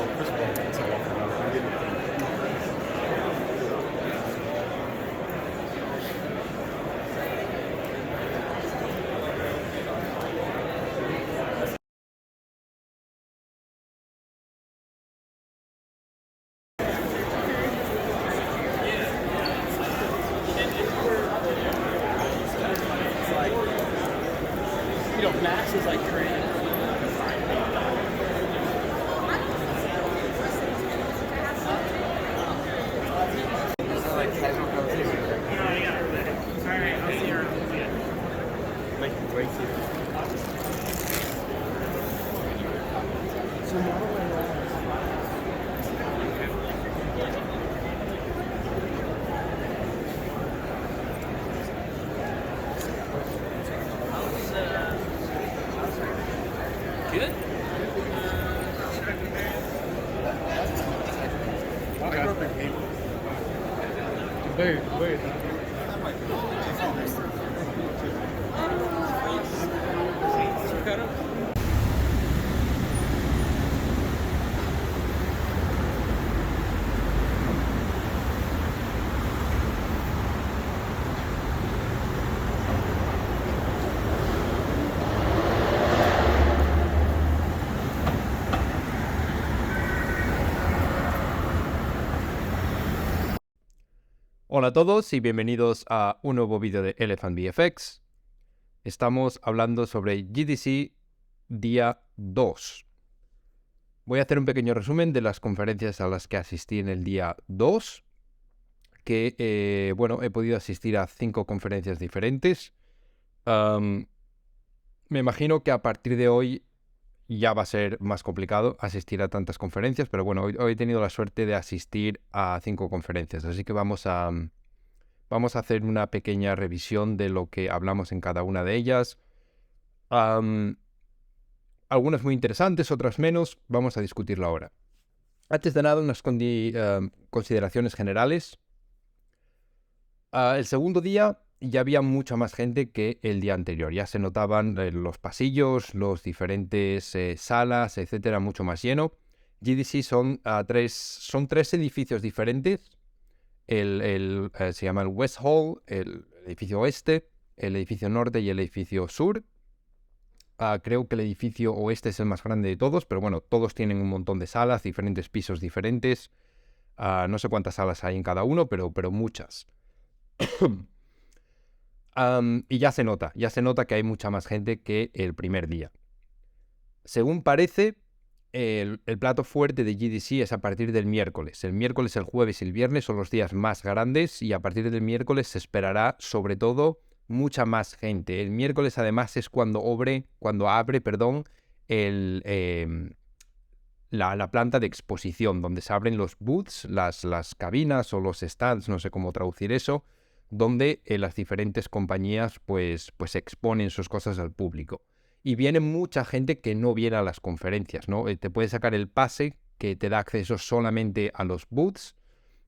Well, first of all, thanks a lot for having me. Max is like creative. Like casual conversation. Alright, I'll see you around. Making way Good? Okay. Wait. Hola a todos y bienvenidos a un nuevo vídeo de Elephant VFX. Estamos hablando sobre GDC día 2. Voy a hacer un pequeño resumen de las conferencias a las que asistí en el día 2, que, he podido asistir a 5 conferencias diferentes. Me imagino que a partir de hoy ya va a ser más complicado asistir a tantas conferencias, pero bueno, hoy he tenido la suerte de asistir a 5 conferencias, así que vamos a hacer una pequeña revisión de lo que hablamos en cada una de ellas. Algunas muy interesantes, otras menos. Vamos a discutirlo ahora. Antes de nada, unas consideraciones generales. El segundo día ya había mucha más gente que el día anterior. Ya se notaban los pasillos, los diferentes salas, etcétera, mucho más lleno. GDC son tres edificios diferentes. Se llama el West Hall, el edificio oeste, el edificio norte y el edificio sur. Creo que el edificio oeste es el más grande de todos, pero bueno, todos tienen un montón de salas, diferentes pisos diferentes. No sé cuántas salas hay en cada uno, pero muchas. Y ya se nota que hay mucha más gente que el primer día. Según parece, el plato fuerte de GDC es a partir del miércoles. El miércoles, el jueves y el viernes son los días más grandes y a partir del miércoles se esperará sobre todo mucha más gente. El miércoles además es cuando abre, la planta de exposición, donde se abren los booths, las cabinas o los stands, no sé cómo traducir eso, donde las diferentes compañías pues exponen sus cosas al público. Y viene mucha gente que no viene a las conferencias, ¿no? Te puedes sacar el pase que te da acceso solamente a los booths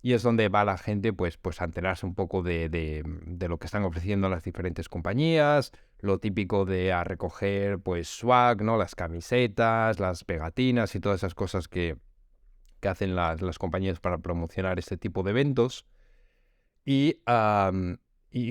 y es donde va la gente pues a enterarse un poco de lo que están ofreciendo las diferentes compañías, lo típico de a recoger pues swag, ¿no? Las camisetas, las pegatinas y todas esas cosas que hacen las compañías para promocionar este tipo de eventos. Y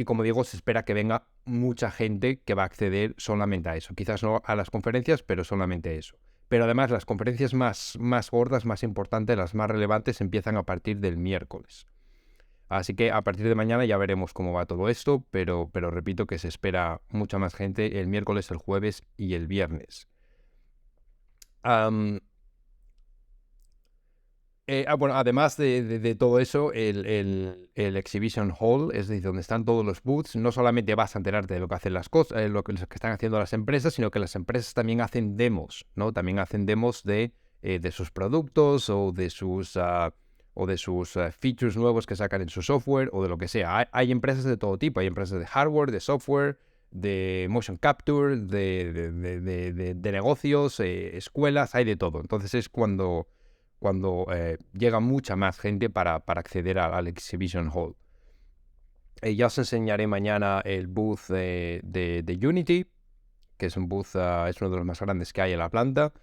como digo, se espera que venga mucha gente que va a acceder solamente a eso. Quizás no a las conferencias, pero solamente a eso. Pero además las conferencias más gordas, más importantes, las más relevantes, empiezan a partir del miércoles. Así que a partir de mañana ya veremos cómo va todo esto, pero repito que se espera mucha más gente el miércoles, el jueves y el viernes. Además de todo eso, el Exhibition Hall, es decir, donde están todos los booths, no solamente vas a enterarte de lo que hacen las cosas, lo que están haciendo las empresas, sino que las empresas también hacen demos, ¿no? También hacen demos de sus productos o de sus features nuevos que sacan en su software o de lo que sea. Hay empresas de todo tipo, hay empresas de hardware, de software, de motion capture, de negocios, escuelas, hay de todo. Entonces es cuando llega mucha más gente para acceder al Exhibition Hall. Ya os enseñaré mañana el booth de Unity, que es un booth, es uno de los más grandes que hay en la planta.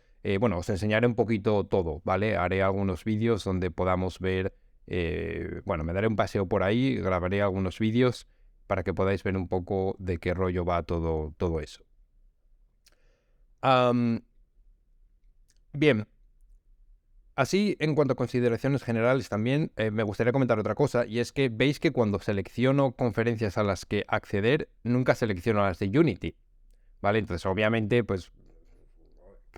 Bueno, os enseñaré un poquito todo, ¿vale? Haré algunos vídeos donde podamos ver, bueno, me daré un paseo por ahí, grabaré algunos vídeos para que podáis ver un poco de qué rollo va todo eso. Bien, así en cuanto a consideraciones generales también me gustaría comentar otra cosa, y es que veis que cuando selecciono conferencias a las que acceder, nunca selecciono las de Unity, ¿vale? Entonces obviamente pues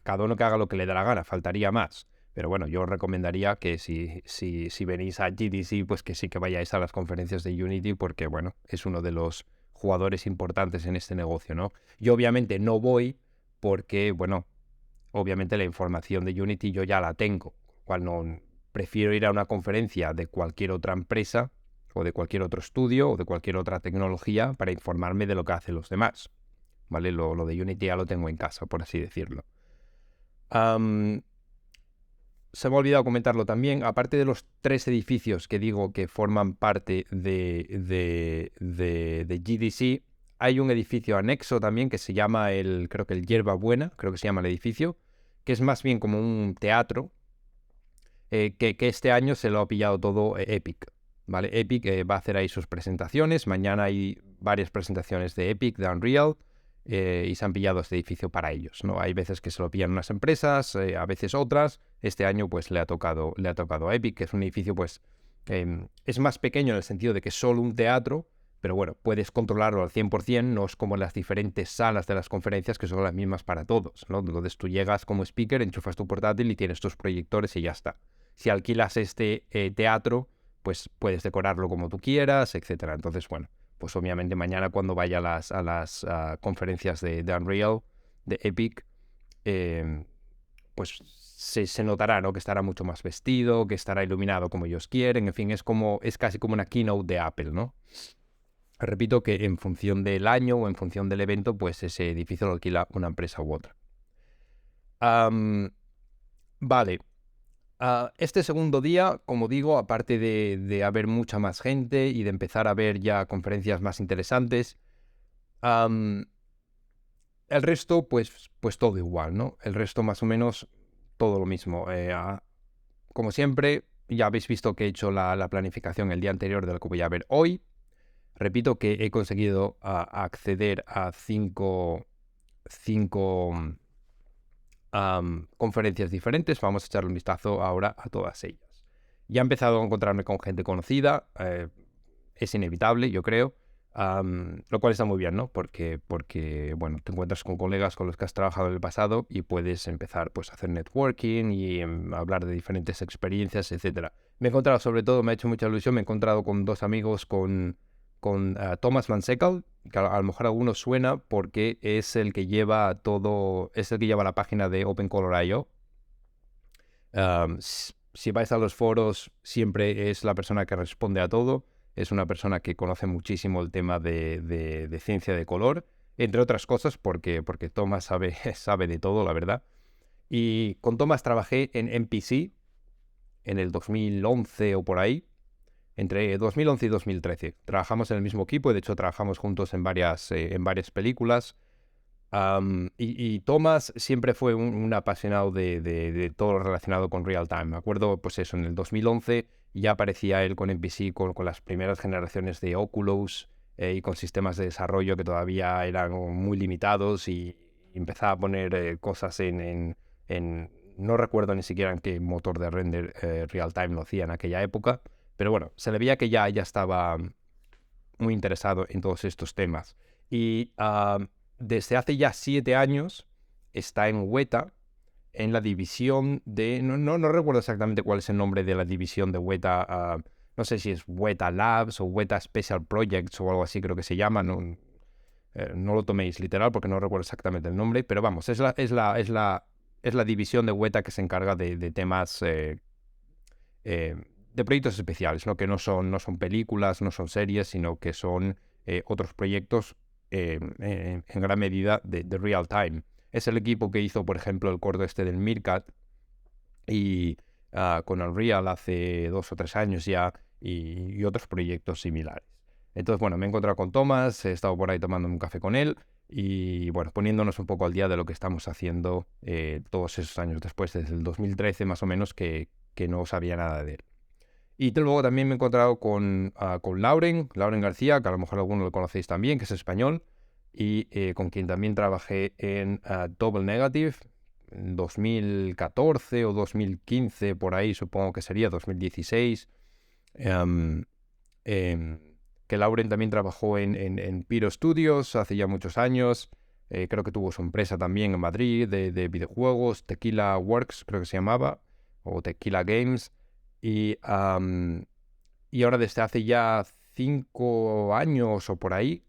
cada uno que haga lo que le dé la gana, faltaría más. Pero bueno, yo os recomendaría que si venís a GDC, pues que sí que vayáis a las conferencias de Unity, porque bueno, es uno de los jugadores importantes en este negocio, ¿no? Yo obviamente no voy porque, bueno, obviamente la información de Unity yo ya la tengo, cual no prefiero ir a una conferencia de cualquier otra empresa o de cualquier otro estudio o de cualquier otra tecnología para informarme de lo que hacen los demás, ¿vale? Lo de Unity ya lo tengo en casa, por así decirlo. Se me ha olvidado comentarlo también, aparte de los 3 edificios que digo que forman parte de GDC, hay un edificio anexo también que se llama creo que el Yerba Buena, creo que se llama el edificio, que es más bien como un teatro, que este año se lo ha pillado todo Epic, ¿vale? Epic va a hacer ahí sus presentaciones, mañana hay varias presentaciones de Epic, de Unreal, y se han pillado este edificio para ellos, ¿no? Hay veces que se lo pillan unas empresas, a veces otras. Este año pues le ha tocado a Epic, que es un edificio pues es más pequeño en el sentido de que es solo un teatro, pero bueno, puedes controlarlo al 100%, no es como las diferentes salas de las conferencias que son las mismas para todos, ¿no? Entonces tú llegas como speaker, enchufas tu portátil y tienes tus proyectores y ya está. Si alquilas este teatro, pues puedes decorarlo como tú quieras, etcétera. Entonces, bueno, pues obviamente mañana cuando vaya a las conferencias de Unreal, de Epic, pues se notará, ¿no? Que estará mucho más vestido, que estará iluminado como ellos quieren, en fin, es casi como una keynote de Apple, ¿no? Repito que en función del año o en función del evento, pues ese edificio lo alquila una empresa u otra. Vale. Este segundo día, como digo, aparte de haber mucha más gente y de empezar a ver ya conferencias más interesantes, el resto, pues todo igual, ¿no? El resto más o menos todo lo mismo. Como siempre, ya habéis visto que he hecho la planificación el día anterior de lo que voy a ver hoy. Repito que he conseguido acceder a cinco conferencias diferentes. Vamos a echarle un vistazo ahora a todas ellas. Ya he empezado a encontrarme con gente conocida, es inevitable, yo creo, lo cual está muy bien, ¿no? Porque, bueno, te encuentras con colegas con los que has trabajado en el pasado y puedes empezar pues, a hacer networking y hablar de diferentes experiencias, etcétera. Me he encontrado, sobre todo, me ha hecho mucha ilusión, me he encontrado con 2 amigos, con Thomas Van Sekal, que a lo mejor a algunos suena porque es el que lleva la página de OpenColor.io. Si vais a los foros, siempre es la persona que responde a todo. Es una persona que conoce muchísimo el tema de ciencia de color, entre otras cosas, porque Thomas sabe de todo, la verdad. Y con Thomas trabajé en MPC en el 2011 o por ahí. Entre 2011 y 2013. Trabajamos en el mismo equipo y de hecho trabajamos juntos en varias películas. Y Thomas siempre fue un apasionado de todo lo relacionado con real time. Me acuerdo, pues eso, en el 2011 ya aparecía él con NPC, con las primeras generaciones de Oculus y con sistemas de desarrollo que todavía eran muy limitados y empezaba a poner cosas no recuerdo ni siquiera en qué motor de render real time lo hacía en aquella época. Pero bueno, se le veía que ya estaba muy interesado en todos estos temas. Y desde hace ya 7 años está en Weta, en la división de... No recuerdo exactamente cuál es el nombre de la división de Weta. No sé si es Weta Labs o Weta Special Projects o algo así creo que se llama. No lo toméis literal porque no recuerdo exactamente el nombre. Pero vamos, es la división de Weta que se encarga de temas... de proyectos especiales, ¿no? Que no son películas, no son series, sino que son otros proyectos en gran medida de real time. Es el equipo que hizo, por ejemplo, el corto del Meerkat y con Unreal hace 2 o 3 años ya y otros proyectos similares. Entonces, bueno, me he encontrado con Thomas, he estado por ahí tomando un café con él y bueno, poniéndonos un poco al día de lo que estamos haciendo todos esos años después, desde el 2013 más o menos, que no sabía nada de él. Y luego también me he encontrado con Lauren García, que a lo mejor alguno lo conocéis también, que es español, y con quien también trabajé en Double Negative en 2014 o 2015, por ahí supongo que sería 2016. em, em, que Lauren también trabajó en Pyro Studios hace ya muchos años. Creo que tuvo su empresa también en Madrid de videojuegos, Tequila Works creo que se llamaba, o Tequila Games. Y ahora desde hace ya 5 años o por ahí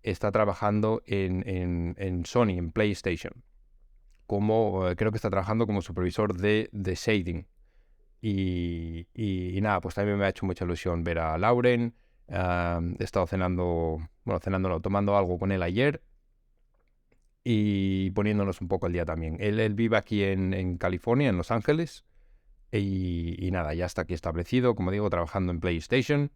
está trabajando en Sony, en PlayStation. Creo que está trabajando como supervisor de shading. Y nada, pues también me ha hecho mucha ilusión ver a Lauren. He estado tomando algo con él ayer y poniéndonos un poco al día también. Él vive aquí en California, en Los Ángeles. Y nada, ya está aquí establecido, como digo, trabajando en PlayStation.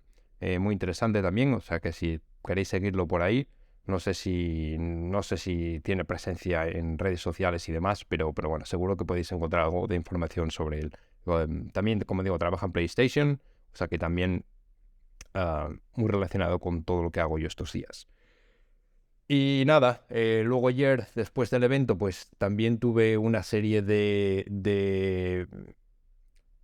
Muy interesante también, o sea que si queréis seguirlo por ahí, no sé si tiene presencia en redes sociales y demás, pero bueno, seguro que podéis encontrar algo de información sobre él. También, como digo, trabaja en PlayStation, o sea que también muy relacionado con todo lo que hago yo estos días. Y nada, luego ayer, después del evento, pues también tuve una serie de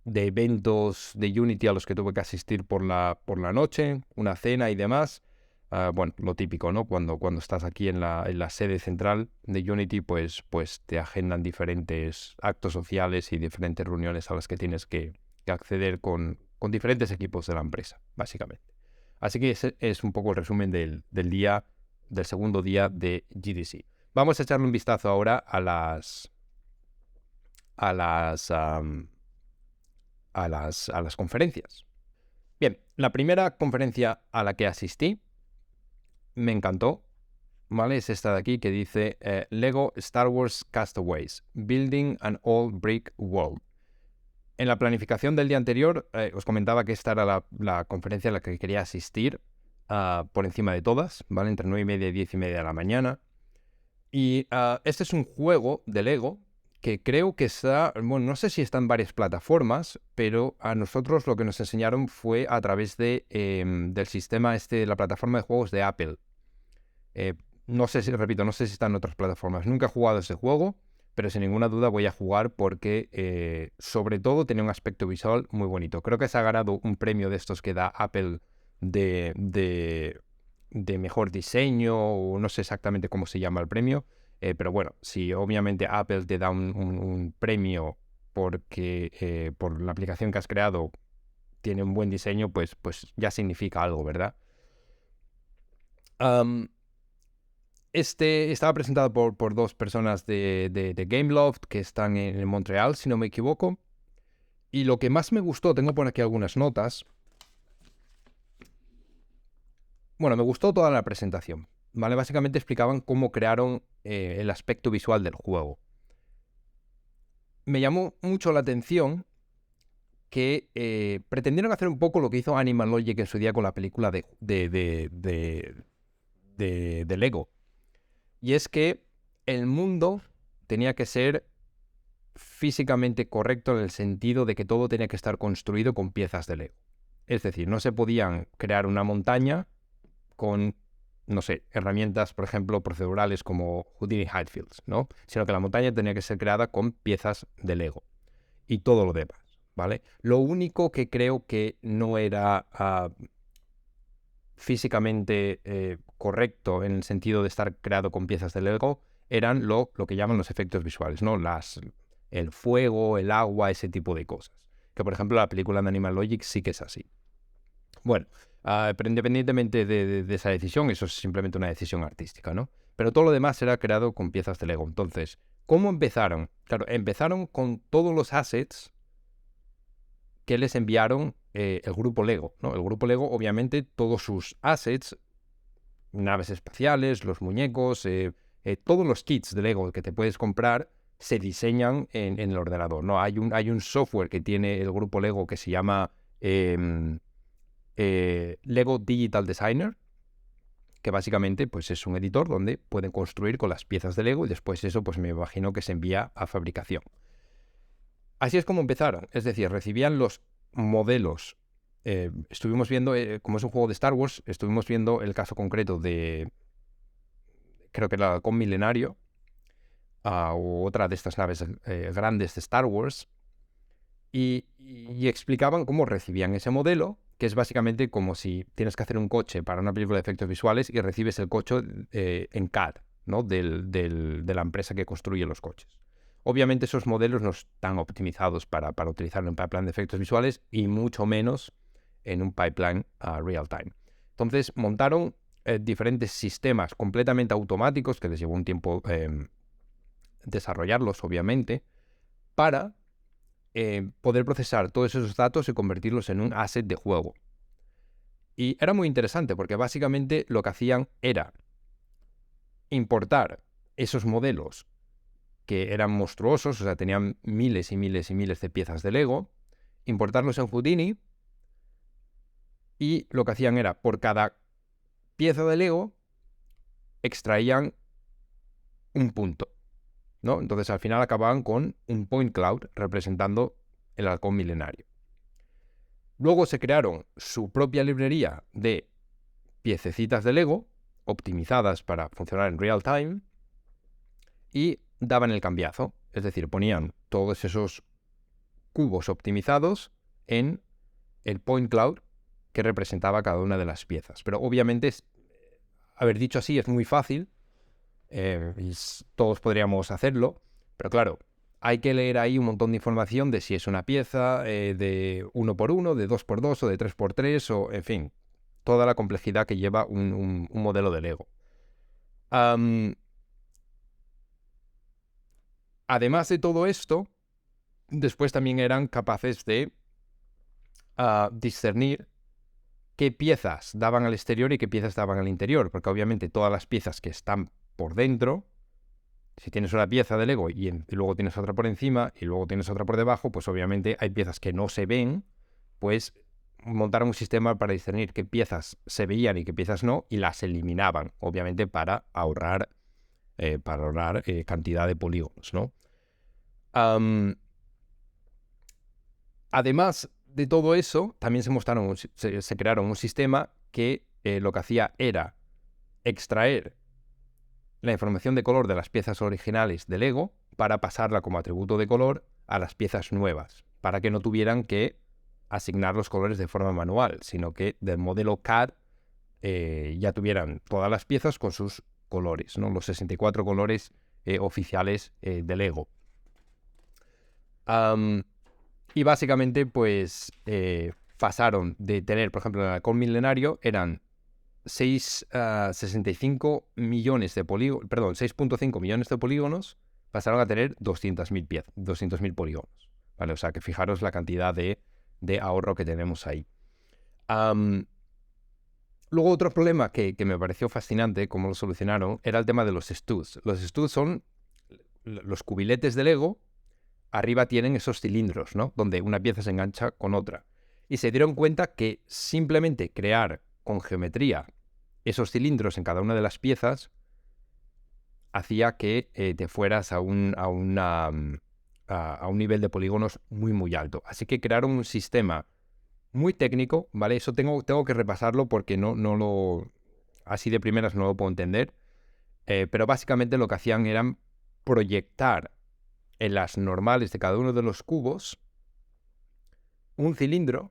eventos de Unity a los que tuve que asistir por la noche, una cena y demás. Bueno, lo típico, ¿no? Cuando estás aquí en la sede central de Unity, pues te agendan diferentes actos sociales y diferentes reuniones a las que tienes que acceder con diferentes equipos de la empresa, básicamente. Así que ese es un poco el resumen del segundo día de GDC. Vamos a echarle un vistazo ahora a las conferencias. Bien, la primera conferencia a la que asistí me encantó, ¿vale? Es esta de aquí que dice Lego Star Wars Castaways, Building an Old Brick Wall. En la planificación del día anterior os comentaba que esta era la conferencia a la que quería asistir por encima de todas, ¿vale? Entre 9:30 y 10:30 de la mañana. Y este es un juego de Lego que creo que está, bueno, no sé si está en varias plataformas, pero a nosotros lo que nos enseñaron fue a través del sistema de la plataforma de juegos de Apple. No sé si está en otras plataformas. Nunca he jugado ese juego, pero sin ninguna duda voy a jugar porque sobre todo tiene un aspecto visual muy bonito. Creo que se ha ganado un premio de estos que da Apple de mejor diseño, o no sé exactamente cómo se llama el premio, pero bueno, si obviamente Apple te da un premio porque por la aplicación que has creado tiene un buen diseño, pues ya significa algo, ¿verdad? Estaba presentado por dos personas de Gameloft que están en Montreal, si no me equivoco. Y lo que más me gustó, tengo por aquí algunas notas. Bueno, me gustó toda la presentación, ¿vale? Básicamente explicaban cómo crearon el aspecto visual del juego. Me llamó mucho la atención que pretendieron hacer un poco lo que hizo Animal Logic en su día con la película de Lego. Y es que el mundo tenía que ser físicamente correcto en el sentido de que todo tenía que estar construido con piezas de Lego. Es decir, no se podían crear una montaña con, no sé, herramientas, por ejemplo, procedurales como Houdini Highfields, ¿no? Sino que la montaña tenía que ser creada con piezas de Lego y todo lo demás, ¿vale? Lo único que creo que no era físicamente correcto en el sentido de estar creado con piezas de Lego eran lo que llaman los efectos visuales, ¿no? El fuego, el agua, ese tipo de cosas. Que, por ejemplo, la película de Animal Logic sí que es así. Bueno, pero independientemente de esa decisión, eso es simplemente una decisión artística, ¿no? Pero todo lo demás era creado con piezas de Lego. Entonces, ¿cómo empezaron? Claro, empezaron con todos los assets que les enviaron el grupo Lego, ¿no? El grupo Lego, obviamente, todos sus assets, naves espaciales, los muñecos, todos los kits de Lego que te puedes comprar se diseñan en el ordenador, ¿no? Hay un software que tiene el grupo Lego que se llama Lego Digital Designer, que básicamente pues es un editor donde pueden construir con las piezas de Lego y después eso pues me imagino que se envía a fabricación. Así es como empezaron, es decir, recibían los modelos. Estuvimos viendo, como es un juego de Star Wars, estuvimos viendo el caso concreto de, creo que era el Halcón Milenario, u otra de estas naves grandes de Star Wars, y explicaban cómo recibían ese modelo, que es básicamente como si tienes que hacer un coche para una película de efectos visuales y recibes el coche en CAD, ¿no? de la empresa que construye los coches. Obviamente esos modelos no están optimizados para utilizar en un pipeline de efectos visuales y mucho menos en un pipeline real time. Entonces montaron diferentes sistemas completamente automáticos, que les llevó un tiempo desarrollarlos, obviamente, para poder procesar todos esos datos y convertirlos en un asset de juego. Y era muy interesante porque básicamente lo que hacían era importar esos modelos que eran monstruosos, o sea, tenían miles y miles y miles de piezas de Lego, importarlos en Houdini, y lo que hacían era, por cada pieza de Lego, extraían un punto, ¿no? Entonces al final acababan con un point cloud representando el halcón milenario. Luego se crearon su propia librería de piececitas de Lego optimizadas para funcionar en real time y daban el cambiazo, es decir, ponían todos esos cubos optimizados en el point cloud que representaba cada una de las piezas. Pero obviamente, haber dicho así es muy fácil, y todos podríamos hacerlo, pero claro, hay que leer ahí un montón de información de si es una pieza de 1x1, de 2x2 o de 3x3, o en fin, toda la complejidad que lleva un modelo de Lego. Además de todo esto, después también eran capaces de discernir qué piezas daban al exterior y qué piezas daban al interior, porque obviamente todas las piezas que están por dentro, si tienes una pieza de Lego y luego tienes otra por encima y luego tienes otra por debajo, pues obviamente hay piezas que no se ven, pues montaron un sistema para discernir qué piezas se veían y qué piezas no, y las eliminaban, obviamente para ahorrar cantidad de polígonos, ¿no? Además de todo eso, también se crearon un sistema que lo que hacía era extraer la información de color de las piezas originales de Lego para pasarla como atributo de color a las piezas nuevas, para que no tuvieran que asignar los colores de forma manual, sino que del modelo CAD ya tuvieran todas las piezas con sus colores, ¿no? Los 64 colores oficiales de Lego. Y básicamente, pues, pasaron de tener, por ejemplo, en el halcón milenario, eran 65 millones de polígonos, perdón, 6.5 millones de polígonos, pasaron a tener 200.000 polígonos, ¿vale? O sea, que fijaros la cantidad de ahorro que tenemos ahí. Luego otro problema que me pareció fascinante, cómo lo solucionaron, era el tema de los studs. Los studs son los cubiletes de Lego. Arriba tienen esos cilindros, ¿no? Donde una pieza se engancha con otra. Y se dieron cuenta que simplemente crear con geometría esos cilindros en cada una de las piezas hacía que te fueras a un nivel de polígonos muy, muy alto. Así que crearon un sistema muy técnico, ¿vale? Eso tengo que repasarlo porque no lo... así de primeras no lo puedo entender. Pero básicamente lo que hacían era proyectar en las normales de cada uno de los cubos un cilindro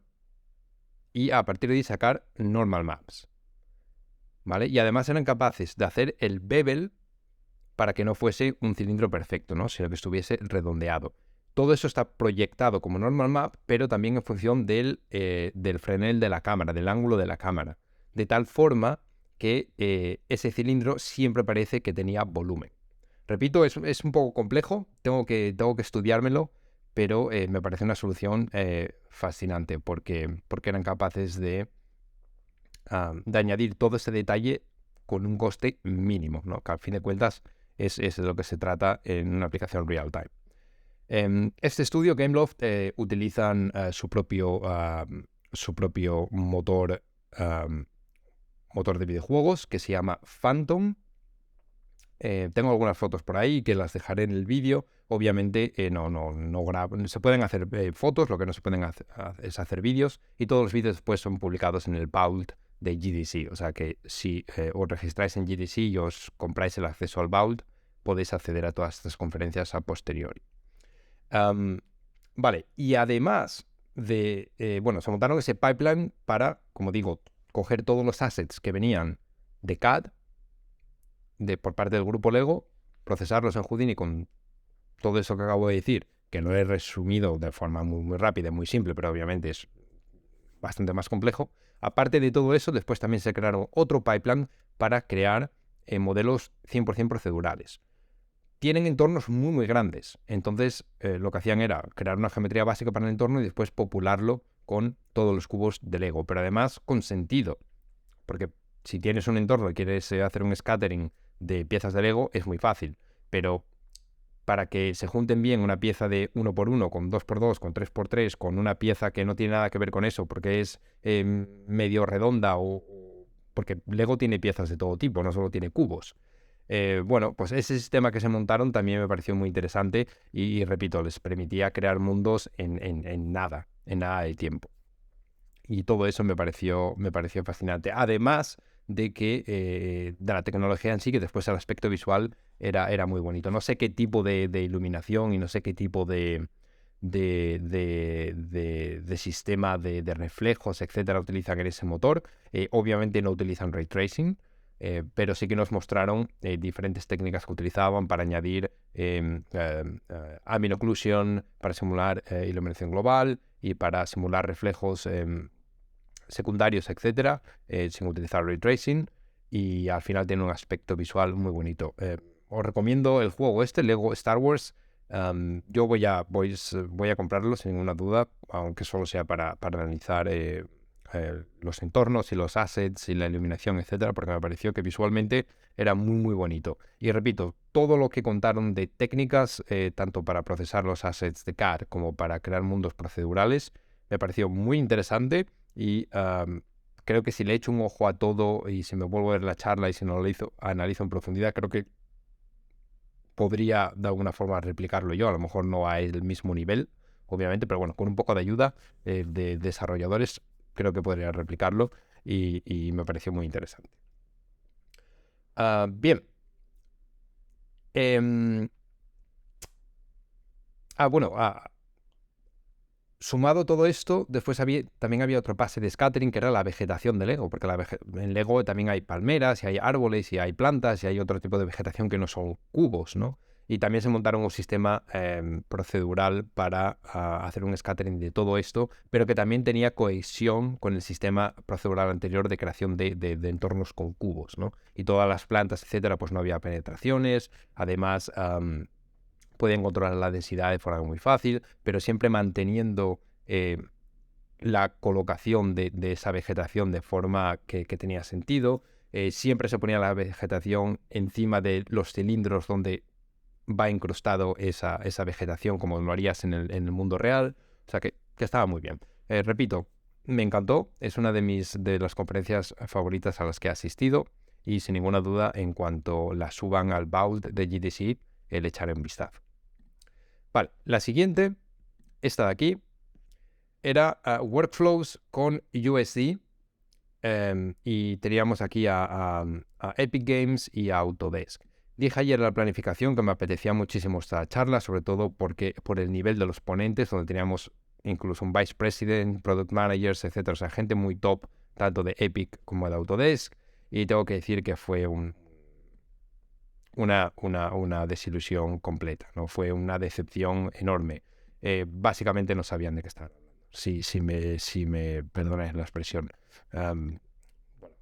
y a partir de ahí sacar normal maps, ¿vale? Y además eran capaces de hacer el bevel para que no fuese un cilindro perfecto, ¿no? Sino que estuviese redondeado. Todo eso está proyectado como normal map, pero también en función del Fresnel de la cámara, del ángulo de la cámara, de tal forma que ese cilindro siempre parece que tenía volumen. Repito, es un poco complejo, tengo que estudiármelo, pero me parece una solución fascinante porque eran capaces de añadir todo ese detalle con un coste mínimo, ¿no? Que al fin de cuentas es de lo que se trata en una aplicación real time. Este estudio, Gameloft, utilizan su propio motor motor de videojuegos que se llama Phantom. Tengo algunas fotos por ahí que las dejaré en el vídeo. Obviamente no se pueden hacer fotos, lo que no se pueden es hacer vídeos, y todos los vídeos después son publicados en el Vault de GDC. O sea que si os registráis en GDC y os compráis el acceso al Vault, podéis acceder a todas estas conferencias a posteriori. Vale, y además de, se montaron ese pipeline para, como digo, coger todos los assets que venían de CAD, por parte del grupo Lego, procesarlos en Houdini con todo eso que acabo de decir, que lo he resumido de forma muy, muy rápida y muy simple, pero obviamente es bastante más complejo. Aparte de todo eso, después también se crearon otro pipeline para crear modelos 100% procedurales. Tienen entornos muy, muy grandes. Entonces, lo que hacían era crear una geometría básica para el entorno y después popularlo con todos los cubos de Lego, pero además con sentido. Porque si tienes un entorno y quieres hacer un scattering de piezas de Lego, es muy fácil. Pero para que se junten bien una pieza de 1x1, con 2x2, con 3x3, con una pieza que no tiene nada que ver con eso, porque es medio redonda porque Lego tiene piezas de todo tipo, no solo tiene cubos. Pues ese sistema que se montaron también me pareció muy interesante y repito, les permitía crear mundos en nada de tiempo. Y todo eso me pareció fascinante. Además de que de la tecnología en sí, que después el aspecto visual era muy bonito. No sé qué tipo de iluminación y no sé qué tipo de sistema de reflejos, etcétera, utilizan en ese motor. Obviamente no utilizan ray tracing, pero sí que nos mostraron diferentes técnicas que utilizaban para añadir ambient occlusion, para simular iluminación global y para simular reflejos secundarios, etcétera, sin utilizar ray tracing, y al final tiene un aspecto visual muy bonito. Os recomiendo el juego Lego Star Wars. Yo voy a comprarlo sin ninguna duda, aunque solo sea para analizar los entornos y los assets y la iluminación, etcétera, porque me pareció que visualmente era muy, muy bonito. Y repito, todo lo que contaron de técnicas, tanto para procesar los assets de CAD como para crear mundos procedurales, me pareció muy interesante y creo que si le echo un ojo a todo y si me vuelvo a ver la charla y si no lo analizo en profundidad, creo que podría de alguna forma replicarlo yo, a lo mejor no a el mismo nivel, obviamente, pero bueno, con un poco de ayuda de desarrolladores, creo que podría replicarlo y me pareció muy interesante. Bien. Sumado todo esto, después también había otro pase de scattering que era la vegetación de Lego, porque en Lego también hay palmeras, y hay árboles, y hay plantas, y hay otro tipo de vegetación que no son cubos, ¿no? Y también se montaron un sistema procedural para hacer un scattering de todo esto, pero que también tenía cohesión con el sistema procedural anterior de creación de entornos con cubos, ¿no? Y todas las plantas, etcétera, pues no había penetraciones, además podían controlar la densidad de forma muy fácil, pero siempre manteniendo la colocación de esa vegetación de forma que tenía sentido. Siempre se ponía la vegetación encima de los cilindros donde va incrustado esa vegetación, como lo harías en el mundo real. O sea que estaba muy bien. Repito, me encantó. Es una de las conferencias favoritas a las que he asistido y sin ninguna duda, en cuanto la suban al Vault de GDC, le echaré un vistazo. Vale, la siguiente, esta de aquí, era Workflows con USD, y teníamos aquí a Epic Games y a Autodesk. Dije ayer en la planificación que me apetecía muchísimo esta charla, sobre todo por el nivel de los ponentes, donde teníamos incluso un Vice President, Product Managers, etcétera, o sea, gente muy top, tanto de Epic como de Autodesk, y tengo que decir que fue una desilusión completa, ¿no? Fue una decepción enorme. Básicamente no sabían de qué estaban hablando, si me perdonáis la expresión.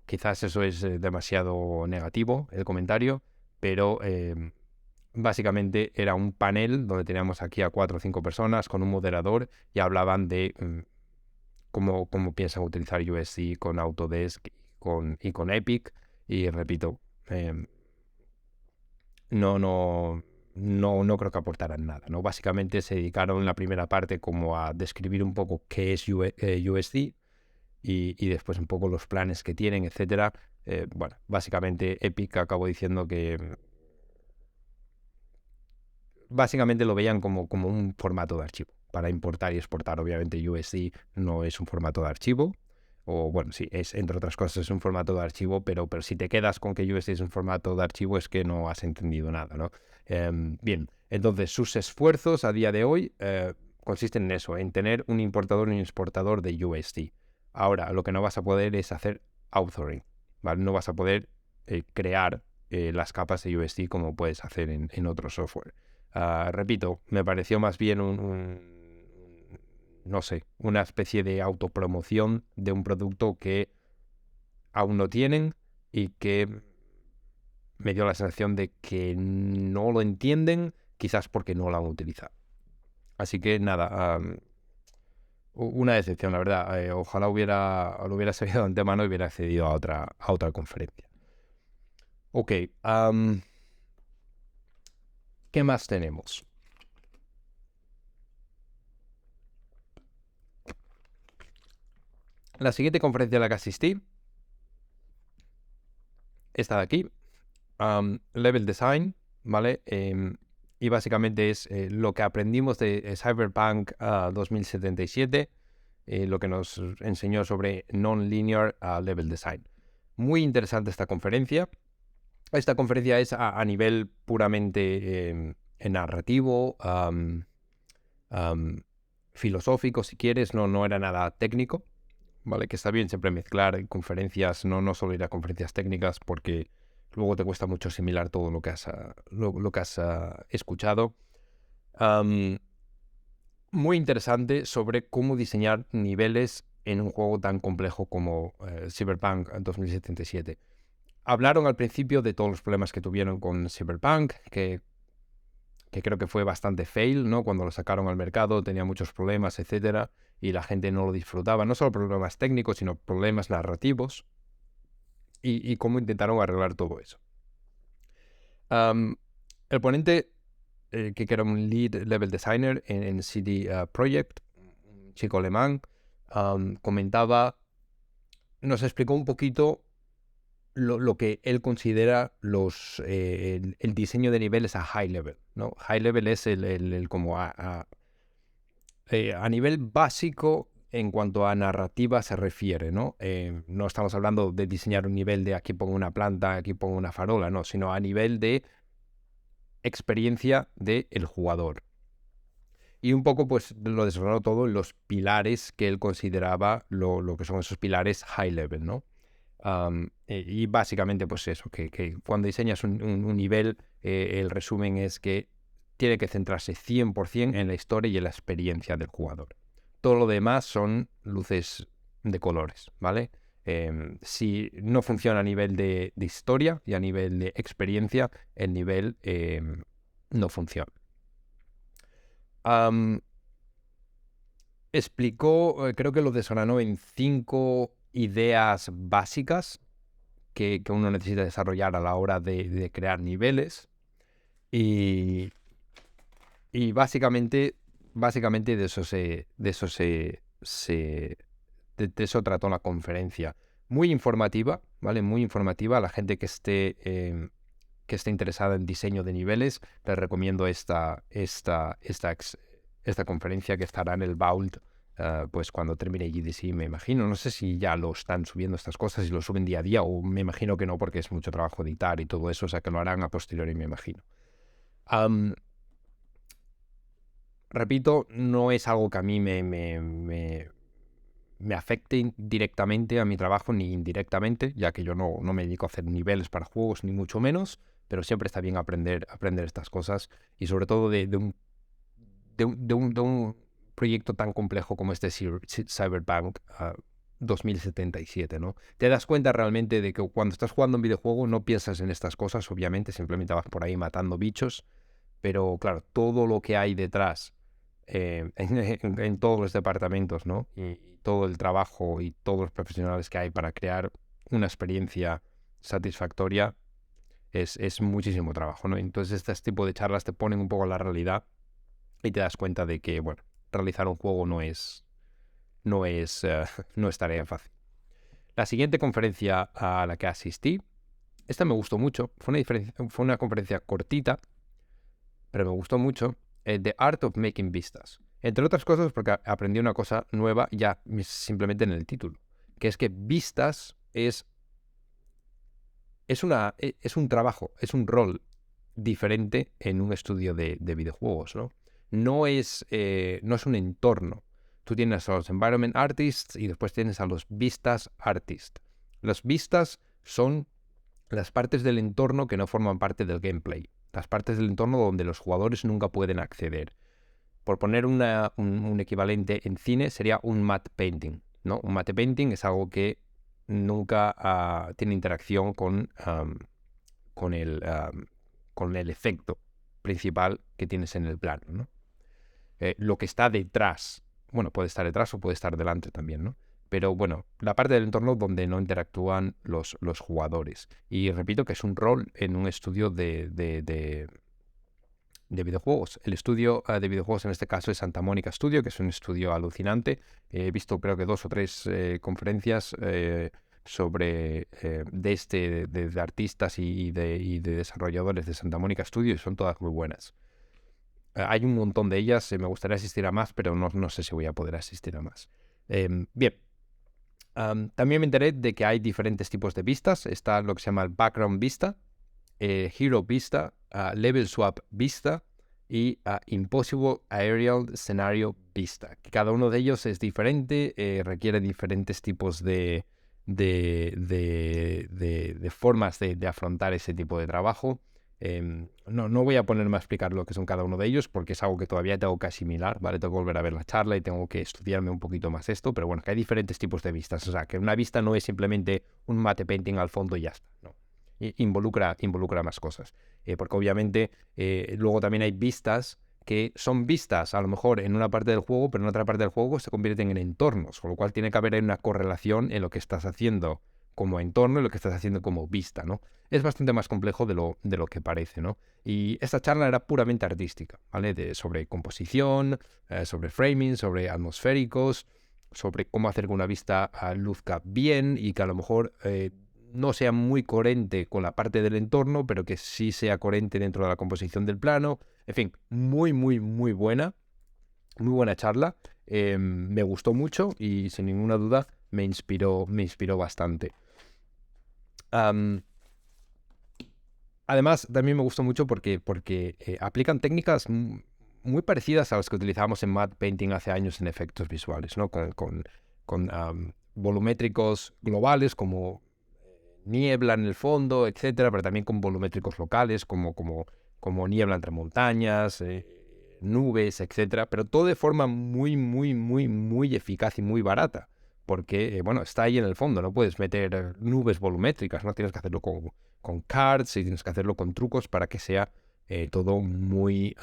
Quizás eso es demasiado negativo, el comentario, pero básicamente era un panel donde teníamos aquí a 4 o 5 personas con un moderador y hablaban de cómo piensan utilizar USD con Autodesk y con Epic, y repito, no creo que aportaran nada, ¿no? Básicamente se dedicaron en la primera parte como a describir un poco qué es USD y después un poco los planes que tienen, etcétera, Bueno, básicamente Epic acabó diciendo que básicamente lo veían como un formato de archivo para importar y exportar. Obviamente USD no es un formato de archivo, o bueno, sí, es entre otras cosas es un formato de archivo, pero si te quedas con que USD es un formato de archivo es que no has entendido nada, ¿no? Bien, entonces sus esfuerzos a día de hoy consisten en eso, en tener un importador y un exportador de USD. Ahora, lo que no vas a poder es hacer authoring, ¿vale? No vas a poder crear las capas de USD como puedes hacer en otro software. Repito, me pareció más bien no sé, una especie de autopromoción de un producto que aún no tienen y que me dio la sensación de que no lo entienden, quizás porque no lo han utilizado. Así que nada, una decepción, la verdad. Ojalá lo hubiera sabido de antemano y hubiera accedido a otra conferencia. Ok, ¿qué más tenemos? La siguiente conferencia a la que asistí, esta de aquí, Level Design, ¿vale? Y básicamente es lo que aprendimos de Cyberpunk 2077, lo que nos enseñó sobre Non-Linear Level Design. Muy interesante esta conferencia. Esta conferencia es a nivel puramente narrativo, filosófico, si quieres, no era nada técnico, ¿vale? Que está bien siempre mezclar conferencias, no solo ir a conferencias técnicas, porque luego te cuesta mucho asimilar todo lo que has escuchado. Muy interesante sobre cómo diseñar niveles en un juego tan complejo como Cyberpunk 2077. Hablaron al principio de todos los problemas que tuvieron con Cyberpunk, que creo que fue bastante fail, ¿no? Cuando lo sacaron al mercado tenía muchos problemas, etcétera, y la gente no lo disfrutaba. No solo problemas técnicos, sino problemas narrativos. Y cómo intentaron arreglar todo eso. El ponente, que era un lead level designer en CD Projekt, un chico alemán, nos explicó un poquito lo que él considera el diseño de niveles a high level, ¿no? High level es el como a nivel básico en cuanto a narrativa se refiere, ¿no? No estamos hablando de diseñar un nivel de aquí pongo una planta, aquí pongo una farola, no, sino a nivel de experiencia del jugador. Y un poco pues lo desgranó todo en los pilares que él consideraba lo que son esos pilares high level, ¿no? Y básicamente pues eso, que cuando diseñas un nivel, el resumen es que tiene que centrarse 100% en la historia y en la experiencia del jugador. Todo lo demás son luces de colores, ¿vale? Si no funciona a nivel de historia y a nivel de experiencia, el nivel no funciona. Explicó, creo que lo desgranó en 5 ideas básicas que uno necesita desarrollar a la hora de crear niveles. Y básicamente de eso trató la conferencia. Muy informativa, ¿vale? Muy informativa. A la gente que esté interesada en diseño de niveles, les recomiendo esta conferencia que estará en el Vault, pues cuando termine GDC, me imagino. No sé si ya lo están subiendo estas cosas y lo suben día a día, o me imagino que no, porque es mucho trabajo editar y todo eso, o sea que lo harán a posteriori, me imagino. Repito, no es algo que a mí me afecte directamente a mi trabajo ni indirectamente, ya que yo no me dedico a hacer niveles para juegos, ni mucho menos, pero siempre está bien aprender estas cosas, y sobre todo de un proyecto tan complejo como este Cyberpunk 2077, ¿no? Te das cuenta realmente de que cuando estás jugando un videojuego no piensas en estas cosas, obviamente, simplemente vas por ahí matando bichos, pero claro, todo lo que hay detrás en todos los departamentos, ¿no? Y todo el trabajo y todos los profesionales que hay para crear una experiencia satisfactoria es muchísimo trabajo, ¿no? Entonces este tipo de charlas te ponen un poco en la realidad y te das cuenta de que, bueno, realizar un juego no es tarea fácil. La siguiente conferencia a la que asistí, esta me gustó mucho, fue una conferencia cortita, pero me gustó mucho, The Art of Making Vistas. Entre otras cosas porque aprendí una cosa nueva ya simplemente en el título, que es que vistas es un trabajo, es un rol diferente en un estudio de videojuegos, ¿no? No es un entorno. Tú tienes a los environment artists y después tienes a los vistas artists. Los vistas son las partes del entorno que no forman parte del gameplay. Las partes del entorno donde los jugadores nunca pueden acceder. Por poner un equivalente en cine, sería un matte painting, ¿no? Un matte painting es algo que nunca tiene interacción con el efecto principal que tienes en el plano, ¿no? Lo que está detrás, bueno, puede estar detrás o puede estar delante también, ¿no? Pero bueno, la parte del entorno donde no interactúan los jugadores. Y repito que es un rol en un estudio de videojuegos. El estudio de videojuegos en este caso es Santa Mónica Studio, que es un estudio alucinante. He visto creo que 2 o 3 conferencias sobre de artistas y de desarrolladores de Santa Mónica Studio y son todas muy buenas. Hay un montón de ellas, me gustaría asistir a más, pero no sé si voy a poder asistir a más. Bien. También me enteré de que hay diferentes tipos de vistas. Está lo que se llama el Background Vista, Hero Vista, Level Swap Vista y Impossible Aerial Scenario Vista. Cada uno de ellos es diferente, requiere diferentes tipos de formas de afrontar ese tipo de trabajo. No voy a ponerme a explicar lo que son cada uno de ellos porque es algo que todavía tengo que asimilar, ¿vale? Tengo que volver a ver la charla y tengo que estudiarme un poquito más esto, pero bueno, que hay diferentes tipos de vistas. O sea, que una vista no es simplemente un matte painting al fondo y ya está, ¿no? Involucra más cosas. Porque obviamente luego también hay vistas que son vistas a lo mejor en una parte del juego, pero en otra parte del juego se convierten en entornos, con lo cual tiene que haber una correlación en lo que estás haciendo como entorno y lo que estás haciendo como vista, ¿no? Es bastante más complejo de lo que parece, ¿no? Y esta charla era puramente artística, ¿vale? Sobre composición, sobre framing, sobre atmosféricos, sobre cómo hacer que una vista luzca bien y que a lo mejor no sea muy coherente con la parte del entorno, pero que sí sea coherente dentro de la composición del plano. En fin, muy, muy, muy buena charla. Me gustó mucho y sin ninguna duda me inspiró bastante. Además, también me gustó mucho porque aplican técnicas muy parecidas a las que utilizábamos en matte painting hace años en efectos visuales, ¿no? Con volumétricos globales como niebla en el fondo, etcétera, pero también con volumétricos locales como niebla entre montañas, nubes, etcétera, pero todo de forma muy, muy, muy, muy eficaz y muy barata, porque, bueno, está ahí en el fondo, no puedes meter nubes volumétricas, no tienes que hacerlo con cards y tienes que hacerlo con trucos para que sea todo muy,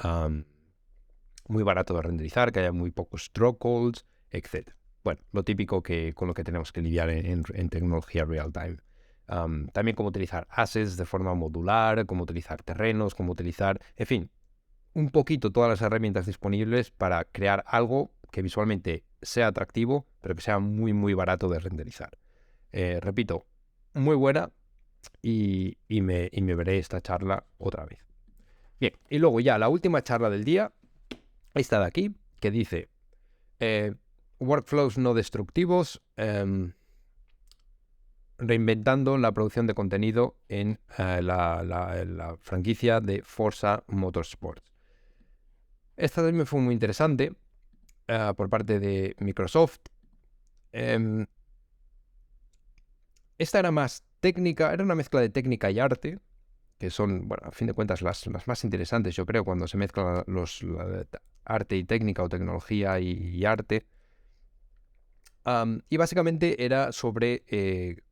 muy barato de renderizar, que haya muy pocos stroke holds, etcétera. Bueno, lo típico con lo que tenemos que lidiar en tecnología real time. También cómo utilizar assets de forma modular, cómo utilizar terrenos, cómo utilizar, en fin, un poquito todas las herramientas disponibles para crear algo que visualmente sea atractivo, pero que sea muy, muy barato de renderizar. Repito, muy buena y me veré esta charla otra vez. Bien, y luego ya la última charla del día, esta de aquí, que dice workflows no destructivos, reinventando la producción de contenido en la franquicia de Forza Motorsport. Esta también fue muy interesante por parte de Microsoft. Esta era más técnica, era una mezcla de técnica y arte, que son, bueno, a fin de cuentas las más interesantes, yo creo, cuando se mezclan arte y técnica o tecnología y arte. Y básicamente era sobre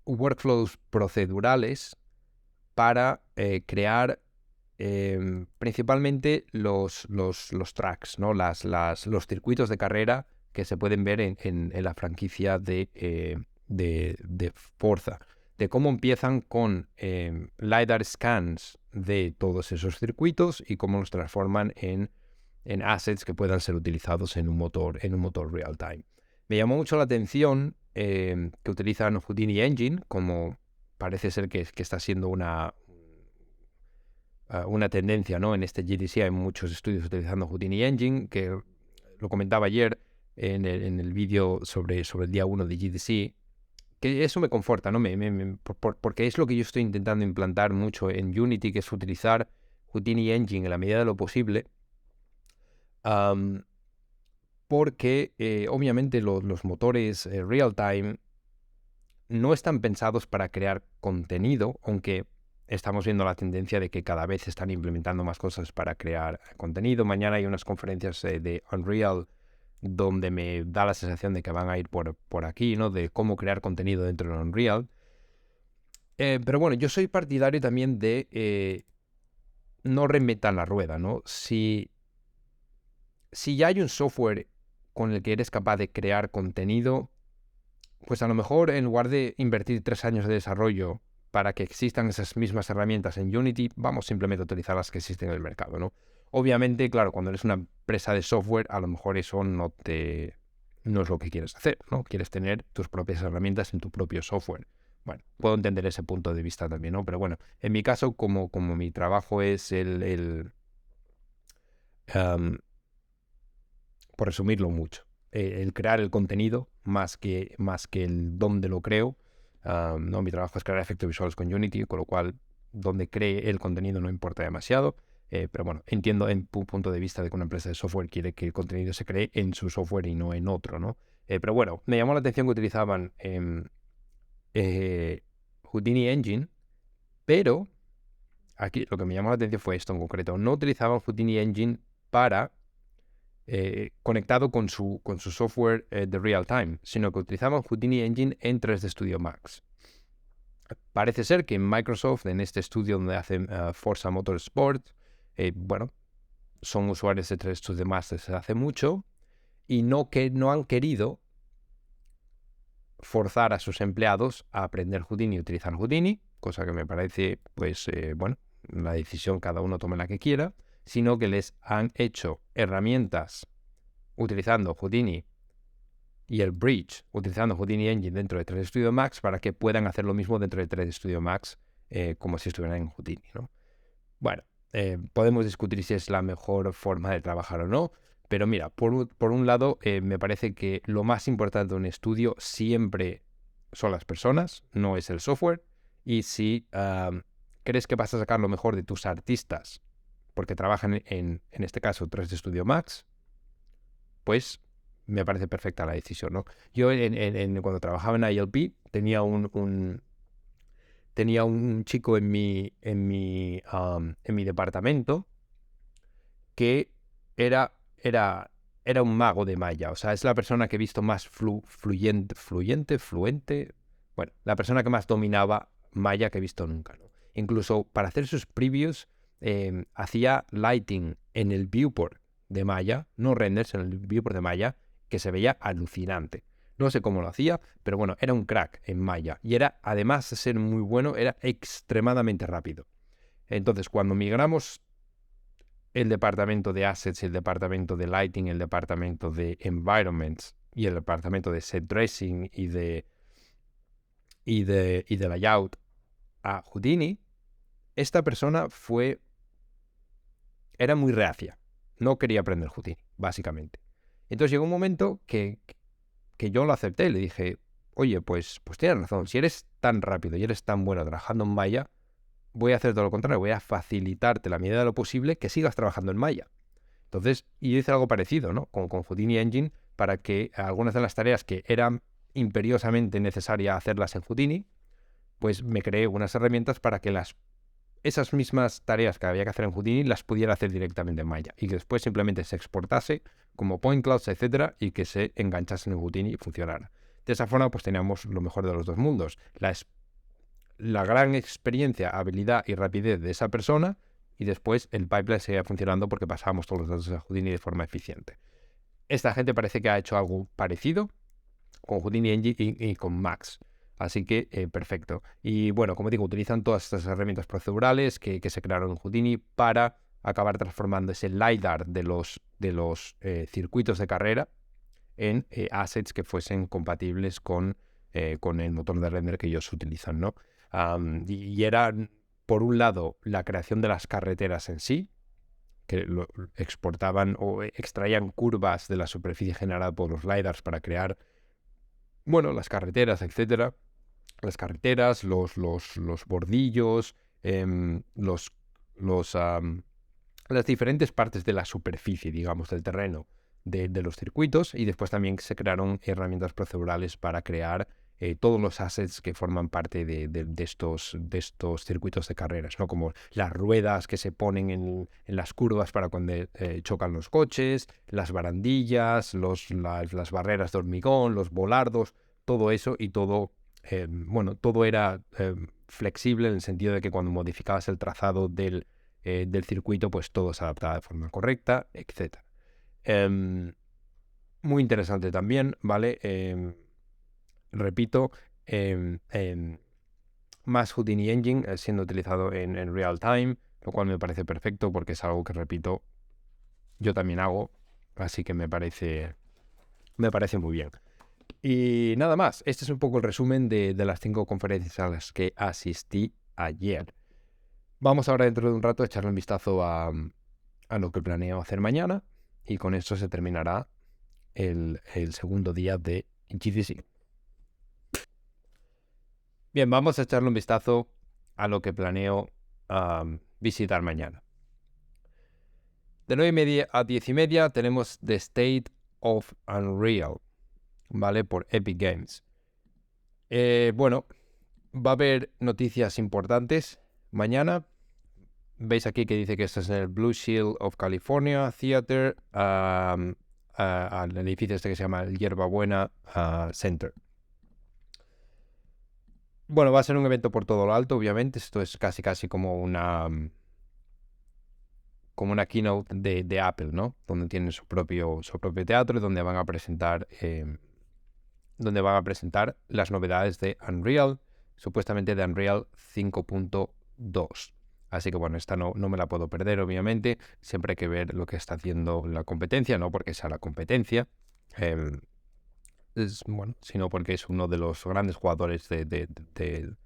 workflows procedurales para crear principalmente los tracks, ¿no? Los circuitos de carrera que se pueden ver en la franquicia de Forza, de cómo empiezan con LiDAR scans de todos esos circuitos y cómo los transforman en assets que puedan ser utilizados en un motor real time. Me llamó mucho la atención que utilizan Houdini Engine, como parece ser que está siendo una tendencia, ¿no? En este GDC hay muchos estudios utilizando Houdini Engine, que lo comentaba ayer en el vídeo sobre el día 1 de GDC, que eso me conforta, ¿no? Porque es lo que yo estoy intentando implantar mucho en Unity, que es utilizar Houdini Engine en la medida de lo posible, porque obviamente los motores real-time no están pensados para crear contenido, aunque estamos viendo la tendencia de que cada vez están implementando más cosas para crear contenido. Mañana hay unas conferencias de Unreal donde me da la sensación de que van a ir por aquí, ¿no? De cómo crear contenido dentro de Unreal. Pero bueno, yo soy partidario también de no reinventar la rueda, ¿no? Si ya hay un software con el que eres capaz de crear contenido, pues a lo mejor en lugar de invertir 3 años de desarrollo para que existan esas mismas herramientas en Unity, vamos simplemente a utilizar las que existen en el mercado, ¿no? Obviamente, claro, cuando eres una empresa de software, a lo mejor eso no es lo que quieres hacer, ¿no? Quieres tener tus propias herramientas en tu propio software. Bueno, puedo entender ese punto de vista también, ¿no? Pero bueno, en mi caso, como mi trabajo es por resumirlo mucho, el crear el contenido más que el dónde lo creo. No, mi trabajo es crear efectos visuales con Unity, con lo cual donde cree el contenido no importa demasiado. Pero bueno, entiendo en tu punto de vista de que una empresa de software quiere que el contenido se cree en su software y no en otro, ¿no? Pero bueno, me llamó la atención que utilizaban Houdini Engine, pero aquí lo que me llamó la atención fue esto en concreto. No utilizaban Houdini Engine para conectado con su software de real time, sino que utilizaban Houdini Engine en 3D Studio Max. Parece ser que en Microsoft, en este estudio donde hacen Forza Motorsport, bueno, son usuarios de 3D Studio Max desde hace mucho y no han querido forzar a sus empleados a aprender Houdini y utilizar Houdini, cosa que me parece, pues, bueno, la decisión cada uno tome la que quiera, sino que les han hecho herramientas utilizando Houdini y el Bridge utilizando Houdini Engine dentro de 3D Studio Max para que puedan hacer lo mismo dentro de 3D Studio Max como si estuvieran en Houdini, ¿no? Bueno, podemos discutir si es la mejor forma de trabajar o no, pero mira, por un lado, me parece que lo más importante de un estudio siempre son las personas, no es el software, y si crees que vas a sacar lo mejor de tus artistas porque trabajan en este caso 3D Studio Max, pues me parece perfecta la decisión, ¿no? Yo cuando trabajaba en ILP tenía un chico en mi departamento que era un mago de Maya. O sea, es la persona que he visto más fluente, bueno, la persona que más dominaba Maya que he visto nunca, ¿no? Incluso para hacer sus previews hacía lighting en el viewport de Maya, no renders en el viewport de Maya, que se veía alucinante. No sé cómo lo hacía, pero bueno, era un crack en Maya. Y era, además de ser muy bueno, era extremadamente rápido. Entonces, cuando migramos el departamento de Assets, el departamento de Lighting, el departamento de Environments y el departamento de Set Dressing y de Layout a Houdini, esta persona era muy reacia. No quería aprender Houdini, básicamente. Entonces llegó un momento que yo lo acepté y le dije, oye, pues tienes razón, si eres tan rápido y eres tan bueno trabajando en Maya, voy a hacer todo lo contrario, voy a facilitarte la medida de lo posible que sigas trabajando en Maya. Entonces, y hice algo parecido, ¿no? Con Houdini Engine, para que algunas de las tareas que eran imperiosamente necesarias hacerlas en Houdini, pues me creé unas herramientas para que esas mismas tareas que había que hacer en Houdini las pudiera hacer directamente en Maya y que después simplemente se exportase como point clouds, etcétera, y que se enganchasen en Houdini y funcionara. De esa forma, pues teníamos lo mejor de los dos mundos. La gran experiencia, habilidad y rapidez de esa persona, y después el pipeline seguía funcionando porque pasábamos todos los datos a Houdini de forma eficiente. Esta gente parece que ha hecho algo parecido con Houdini Engine y con Max. Así que perfecto. Y bueno, como digo, utilizan todas estas herramientas procedurales que se crearon en Houdini para acabar transformando ese LiDAR de los circuitos de carrera en assets que fuesen compatibles con el motor de render que ellos utilizan, ¿no? Y era, por un lado, la creación de las carreteras en sí, que lo exportaban o extraían curvas de la superficie generada por los LiDARs para crear, bueno, las carreteras, etcétera. Las carreteras, los bordillos, las diferentes partes de la superficie, digamos, del terreno de los circuitos, y después también se crearon herramientas procedurales para crear todos los assets que forman parte de estos circuitos de carreras, ¿no? Como las ruedas que se ponen en las curvas para cuando chocan los coches, las barandillas, las barreras de hormigón, los volardos, todo eso, y todo, todo era flexible en el sentido de que cuando modificabas el trazado del circuito, pues todo se adaptaba de forma correcta, etc. Muy interesante también, ¿vale? Repito, más Houdini Engine siendo utilizado en real time, lo cual me parece perfecto porque es algo que, repito, yo también hago, así que me parece muy bien. Y nada más, este es un poco el resumen de las 5 conferencias a las que asistí ayer. Vamos ahora, dentro de un rato, a echarle un vistazo a lo que planeo hacer mañana, y con esto se terminará el segundo día de GTC. Bien, vamos a echarle un vistazo a lo que planeo visitar mañana. De 9:30 a 10:30 tenemos The State of Unreal, ¿vale? Por Epic Games. Bueno, va a haber noticias importantes mañana. Veis aquí que dice que esto es en el Blue Shield of California Theater, al edificio este que se llama el Hierbabuena Center. Bueno, va a ser un evento por todo lo alto, obviamente. Esto es casi como una keynote de Apple, ¿no? Donde tienen su propio teatro y donde van a presentar las novedades de Unreal, supuestamente de Unreal 5.2. Así que bueno, esta no me la puedo perder, obviamente. Siempre hay que ver lo que está haciendo la competencia, no porque sea la competencia, sino porque es uno de los grandes jugadores del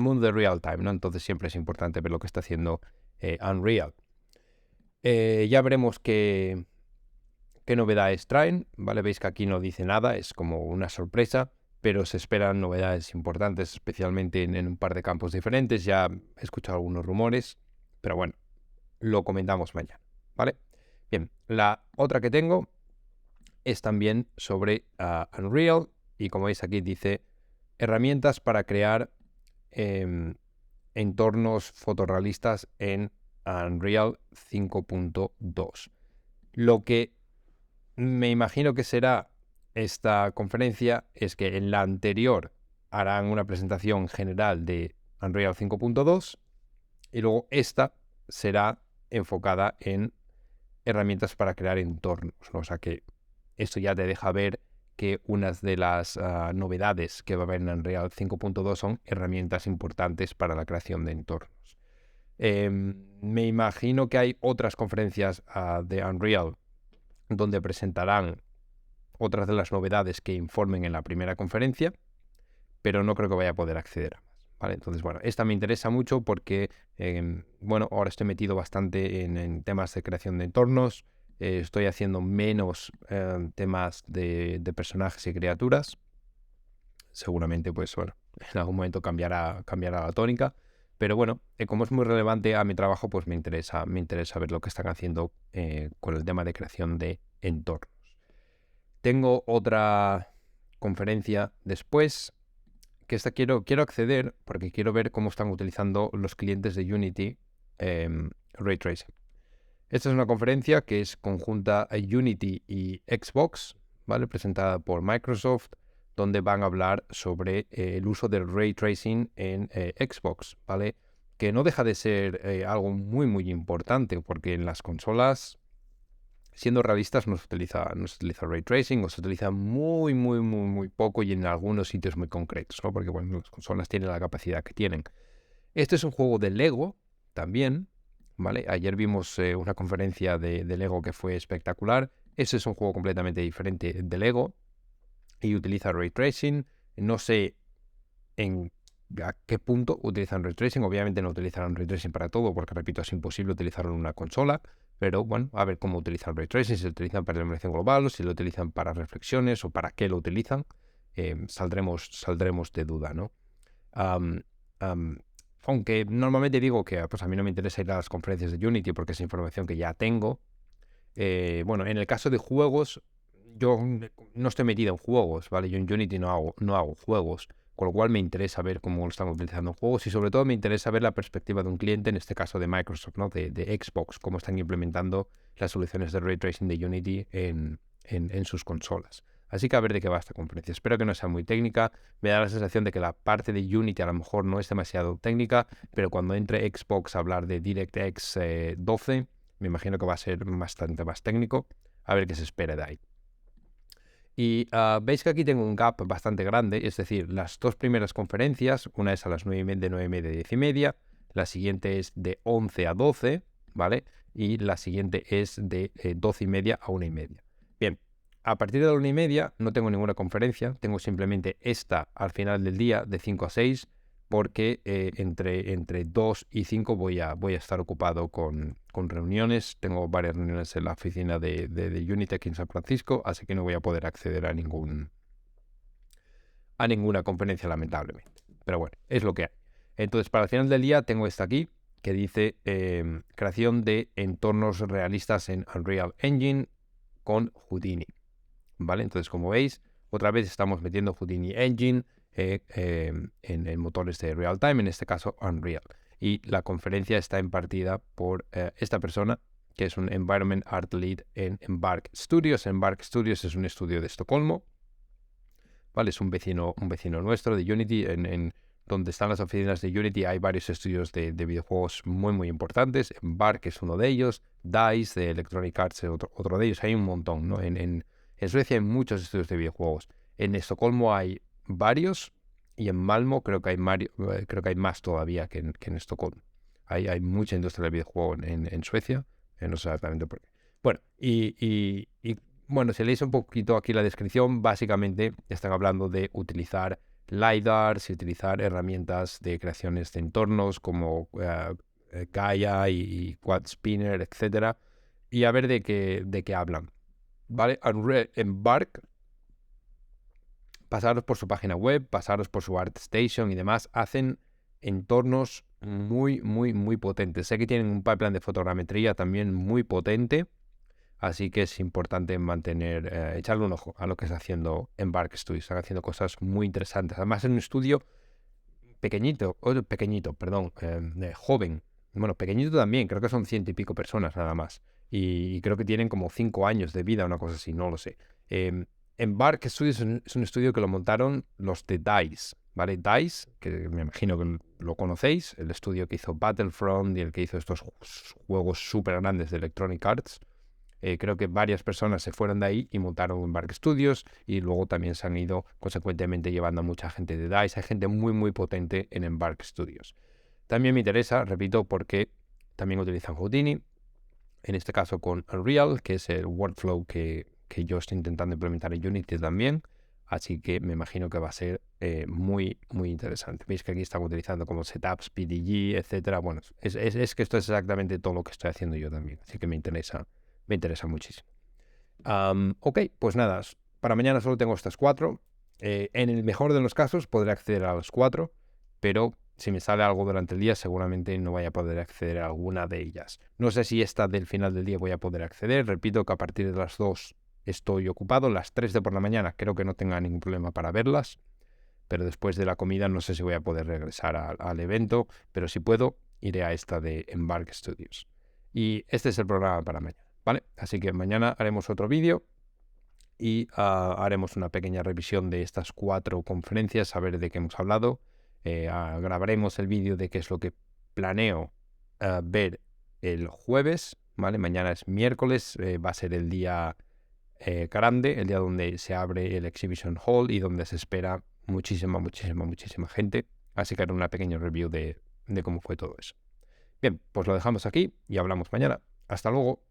mundo de real time, ¿no? Entonces siempre es importante ver lo que está haciendo Unreal. Ya veremos qué novedades traen, ¿vale? Veis que aquí no dice nada, es como una sorpresa, pero se esperan novedades importantes, especialmente en un par de campos diferentes. Ya he escuchado algunos rumores, pero bueno, lo comentamos mañana, ¿vale? Bien, la otra que tengo es también sobre Unreal, y como veis aquí dice herramientas para crear entornos fotorrealistas en Unreal 5.2. Lo que me imagino que será esta conferencia es que en la anterior harán una presentación general de Unreal 5.2 y luego esta será enfocada en herramientas para crear entornos, ¿no? O sea que esto ya te deja ver que unas de las novedades que va a haber en Unreal 5.2 son herramientas importantes para la creación de entornos. Me imagino que hay otras conferencias de Unreal donde presentarán otras de las novedades que informen en la primera conferencia, pero no creo que vaya a poder acceder a más, ¿vale? Entonces, bueno, esta me interesa mucho porque, ahora estoy metido bastante en temas de creación de entornos. Estoy haciendo menos temas de personajes y criaturas. Seguramente, pues bueno, en algún momento cambiará la tónica. Pero bueno, como es muy relevante a mi trabajo, pues me interesa ver lo que están haciendo con el tema de creación de entornos. Tengo otra conferencia después, que esta quiero acceder porque quiero ver cómo están utilizando los clientes de Unity Ray Tracing. Esta es una conferencia que es conjunta a Unity y Xbox, ¿vale? Presentada por Microsoft, donde van a hablar sobre el uso del Ray Tracing en Xbox, ¿vale? Que no deja de ser algo muy, muy importante, porque en las consolas, siendo realistas, no se utiliza Ray Tracing, o se utiliza muy, muy, muy, muy poco y en algunos sitios muy concretos, ¿no? Porque bueno, las consolas tienen la capacidad que tienen. Este es un juego de Lego también, ¿vale? Ayer vimos una conferencia de Lego que fue espectacular. Ese es un juego completamente diferente de Lego y utiliza Ray Tracing. No sé a qué punto utilizan Ray Tracing. Obviamente no utilizarán Ray Tracing para todo, porque repito, es imposible utilizarlo en una consola. Pero bueno, a ver cómo utilizan Ray Tracing, si lo utilizan para iluminación global o si lo utilizan para reflexiones o para qué lo utilizan. Saldremos de duda, ¿no? Am, am, Aunque normalmente digo que pues a mí no me interesa ir a las conferencias de Unity porque es información que ya tengo. Bueno, en el caso de juegos, yo no estoy metido en juegos, ¿vale? Yo en Unity no hago juegos, con lo cual me interesa ver cómo lo están utilizando en juegos y sobre todo me interesa ver la perspectiva de un cliente, en este caso de Microsoft, ¿no? De Xbox, cómo están implementando las soluciones de Ray Tracing de Unity en sus consolas. Así que a ver de qué va esta conferencia. Espero que no sea muy técnica. Me da la sensación de que la parte de Unity a lo mejor no es demasiado técnica, pero cuando entre Xbox a hablar de DirectX 12, me imagino que va a ser bastante más técnico. A ver qué se espera de ahí. Y veis que aquí tengo un gap bastante grande, es decir, las dos primeras conferencias, una es a las 9:30, de 9:30 a 10:30, la siguiente es de 11 a 12, ¿vale? Y la siguiente es de 12:30 a 1:30. Bien, a partir de la 1:30 no tengo ninguna conferencia, tengo simplemente esta al final del día de 5 a 6, porque entre 2 y 5 voy a estar ocupado con reuniones. Tengo varias reuniones en la oficina de Unitec en San Francisco, así que no voy a poder acceder a ninguna conferencia, lamentablemente. Pero bueno, es lo que hay. Entonces, para el final del día tengo esta aquí, que dice creación de entornos realistas en Unreal Engine con Houdini. ¿Vale? Entonces, como veis, otra vez estamos metiendo Houdini Engine en motores de real time, en este caso Unreal. Y la conferencia está impartida por esta persona, que es un Environment Art Lead en Embark Studios. Embark Studios es un estudio de Estocolmo, ¿vale? Es un vecino nuestro de Unity. En donde están las oficinas de Unity hay varios estudios de videojuegos muy, muy importantes. Embark es uno de ellos, DICE de Electronic Arts es otro de ellos. Hay un montón, ¿no? En Suecia hay muchos estudios de videojuegos. En Estocolmo hay varios y en Malmo creo que hay más todavía que en Estocolmo. Hay mucha industria del videojuego en Suecia, no sé exactamente por qué. Bueno, y bueno, si leéis un poquito aquí la descripción, básicamente están hablando de utilizar LiDARs y utilizar herramientas de creaciones de entornos como Gaia y Quad Spinner, etcétera, y a ver de qué hablan. ¿Vale? Embark, pasaros por su página web, pasaros por su ArtStation y demás, hacen entornos muy, muy, muy potentes. Sé que tienen un pipeline de fotogrametría también muy potente, así que es importante echarle un ojo a lo que está haciendo Embark Studios. Están haciendo cosas muy interesantes. Además, es un estudio joven. Bueno, pequeñito también, creo que son 100 y pico personas nada más. Y creo que tienen como 5 años de vida, una cosa así, no lo sé. Embark Studios es un estudio que lo montaron los de DICE, ¿vale? DICE, que me imagino que lo conocéis, el estudio que hizo Battlefront y el que hizo estos juegos súper grandes de Electronic Arts. Creo que varias personas se fueron de ahí y montaron Embark Studios y luego también se han ido consecuentemente llevando a mucha gente de DICE. Hay gente muy, muy potente en Embark Studios. También me interesa, repito, porque también utilizan Houdini, en este caso con Unreal, que es el workflow que yo estoy intentando implementar en Unity también. Así que me imagino que va a ser muy, muy interesante. Veis que aquí están utilizando como setups, PDG, etcétera. Bueno, es que esto es exactamente todo lo que estoy haciendo yo también. Así que me interesa muchísimo. Ok, pues nada, para mañana solo tengo estas 4. En el mejor de los casos podré acceder a las 4, pero si me sale algo durante el día seguramente no voy a poder acceder a alguna de ellas. No sé si esta del final del día voy a poder acceder. Repito que a partir de las 2 estoy ocupado. Las 3 de por la mañana creo que no tenga ningún problema para verlas, pero después de la comida no sé si voy a poder regresar al evento, pero si puedo iré a esta de Embark Studios. Y este es el programa para mañana, ¿vale? Así que mañana haremos otro vídeo y haremos una pequeña revisión de estas 4 conferencias, a ver de qué hemos hablado. Grabaremos el vídeo de qué es lo que planeo ver el jueves, ¿vale? Mañana es miércoles, va a ser el día grande, el día donde se abre el Exhibition Hall y donde se espera muchísima gente. Así que haré una pequeña review de cómo fue todo eso. Bien, pues lo dejamos aquí y hablamos mañana. Hasta luego.